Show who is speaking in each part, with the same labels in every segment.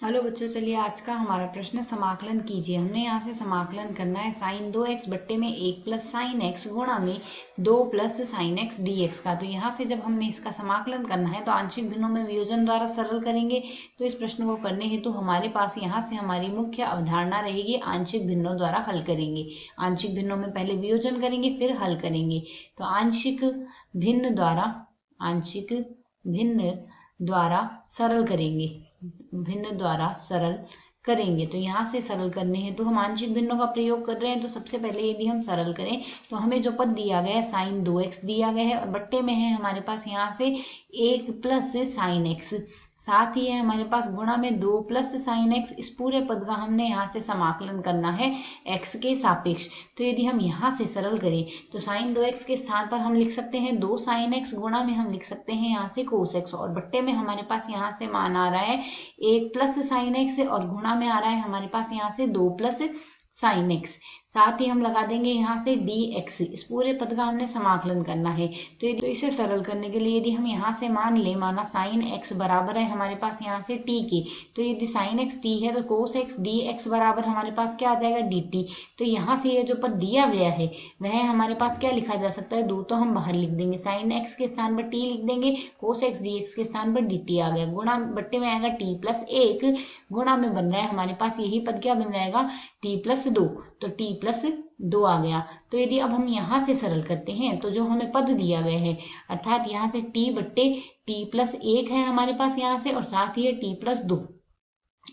Speaker 1: Hello बच्चों, चलिए आज का हमारा प्रश्न समाकलन कीजिए। हमने यहाँ से समाकलन करना है साइन 2x बट्टे में 1 प्लस साइन एक्स गुणा में 2 प्लस साइन एक्स dx का। तो यहाँ से जब हमने इसका समाकलन करना है तो आंशिक भिन्नों में वियोजन द्वारा सरल करेंगे। तो इस प्रश्न को करने हेतु हमारे पास यहाँ से हमारी मुख्य अवधारणा रहेगी आंशिक भिन्नों द्वारा हल करेंगे। आंशिक भिन्नों में पहले वियोजन करेंगे फिर हल करेंगे। तो आंशिक भिन्न द्वारा सरल करेंगे, भिन्न द्वारा सरल करेंगे। तो यहाँ से सरल करने हैं तो हम आंशिक भिन्नों का प्रयोग कर रहे हैं। तो सबसे पहले यदि हम सरल करें तो हमें जो पद दिया गया है साइन 2x दिया गया है और बट्टे में है हमारे पास यहाँ से 1 प्लस साइन एक्स, साथ ही है हमारे पास गुणा में 2 प्लस साइन एक्स। इस पूरे पद का हमने यहाँ से समाकलन करना है x के सापेक्ष। तो यदि हम यहाँ से सरल करें तो साइन 2x के स्थान पर हम लिख सकते हैं 2 साइन एक्स, गुणा में हम लिख सकते हैं यहाँ से कोस एक्स, और बट्टे में हमारे पास यहाँ से मान आ रहा है 1 प्लस साइन एक्स और गुणा में आ रहा है हमारे पास यहाँ से 2 प्लस साइन एक्स। साथ ही हम लगा देंगे यहाँ से dx। इस पूरे पद का हमने समाकलन करना है। तो इसे सरल करने के लिए यदि हम यहाँ से मान ले, माना साइन x बराबर है हमारे पास यहाँ से t के, तो यदि साइन x t है तो कोस x dx बराबर हमारे पास क्या आ जाएगा dt। तो यहाँ से ये जो पद दिया गया है वह हमारे पास क्या लिखा जा सकता है, 2 तो हम बाहर लिख देंगे, साइन x के स्थान पर t लिख देंगे, कोस x dx के स्थान पर dt आ गया, गुणा बट्टे में आएगा t प्लस 1, गुणा में बन रहा है हमारे पास यही पद क्या बन जाएगा t प्लस 2, तो t प्लस 2 आ गया। तो यदि अब हम यहाँ से सरल करते हैं तो जो हमें पद दिया गया है अर्थात यहाँ से t बट्टे t प्लस 1 है हमारे पास यहाँ से, और साथ ही है t प्लस 2।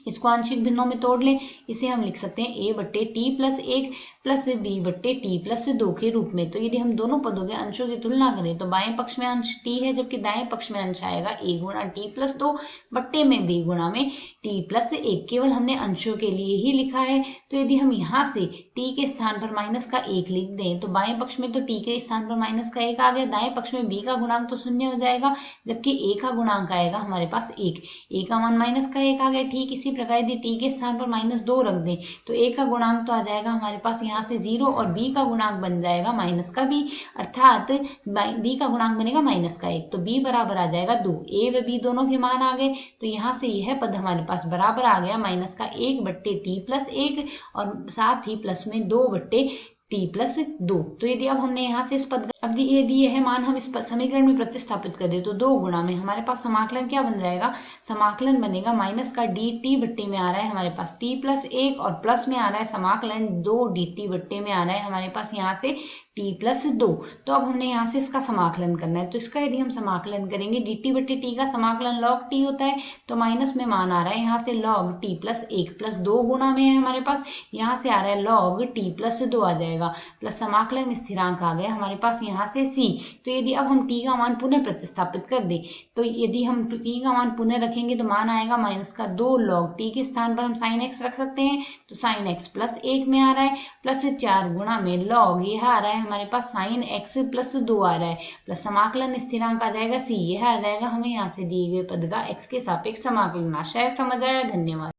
Speaker 1: इसको आंशिक भिन्नों में तोड़ लें, इसे हम लिख सकते हैं a बट्टे टी प्लस 1 प्लस b बट्टे टी प्लस 2 के रूप में। तो यदि हम दोनों पदों के अंशों की तुलना करें तो बाएं पक्ष में अंश t है जबकि दाएं पक्ष में अंश आएगा a गुणा टी प्लस 2 बट्टे में b गुणा में t प्लस 1। केवल हमने अंशों के लिए ही लिखा है। तो यदि हम यहाँ से t के स्थान पर माइनस का 1 लिख दें तो बाएं पक्ष में तो t के स्थान पर माइनस का 1 आ गया, दाएं पक्ष में b का गुणांक तो 0 हो जाएगा जबकि a का गुणांक आएगा हमारे पास 1, a का मान माइनस का 1 आ गया। ठीक इसी प्रकार यदि t के स्थान पर -2 रख दें तो a का गुणांक तो आ जाएगा हमारे पास यहाँ से 0 और b का गुणांक बन जाएगा माइनस का b, अर्थात b का गुणांक बनेगा माइनस का 1, तो b बराबर आ जाएगा 2। a व b दोनों के मान आ गए तो यहाँ से यह पद हमारे पास बराबर आ गया माइनस का 1 बट्टे t प्लस 1 और साथ ही प्लस में 2 बट्टे t प्लस 2। तो यदि अब हमने यहाँ से इस पद अब यदि यह मान हम इस समीकरण में प्रतिस्थापित कर दे तो 2 गुणा में हमारे पास समाकलन क्या बन जाएगा, समाकलन बनेगा माइनस का dt बट्टे में आ रहा है हमारे पास t प्लस 1 और प्लस में आ रहा है समाकलन 2 dt बट्टे में आ रहा है हमारे पास यहाँ से t प्लस 2। तो अब हमने यहाँ से इसका समाकलन करना है। तो इसका यदि हम समाकलन करेंगे dt बट्टे t का समाकलन log t होता है, तो माइनस में मान आ रहा है यहाँ से log t प्लस 1 प्लस 2 गुणा में है हमारे पास, यहाँ से आ रहा है log t प्लस 2 आ जाएगा, प्लस समाकलन स्थिरांक आ गया हमारे पास यहाँ से c। तो यदि अब हम t का मान पुनः प्रतिस्थापित कर दे तो यदि हम t का मान पुनः रखेंगे तो मान आएगा माइनस का 2 log t के स्थान पर हम sin x रख सकते हैं, तो sin x प्लस 1 में आ रहा है प्लस 4 गुणा में log यह आ रहा है हमारे पास sin x प्लस 2 आ रहा है, प्लस समाकलन स्थिरांक आ जाएगा c। यह आ जाएगा हमें यहाँ से दिए गए पद का x के सापेक्ष समाकलन। आशा है समझ आया। धन्यवाद।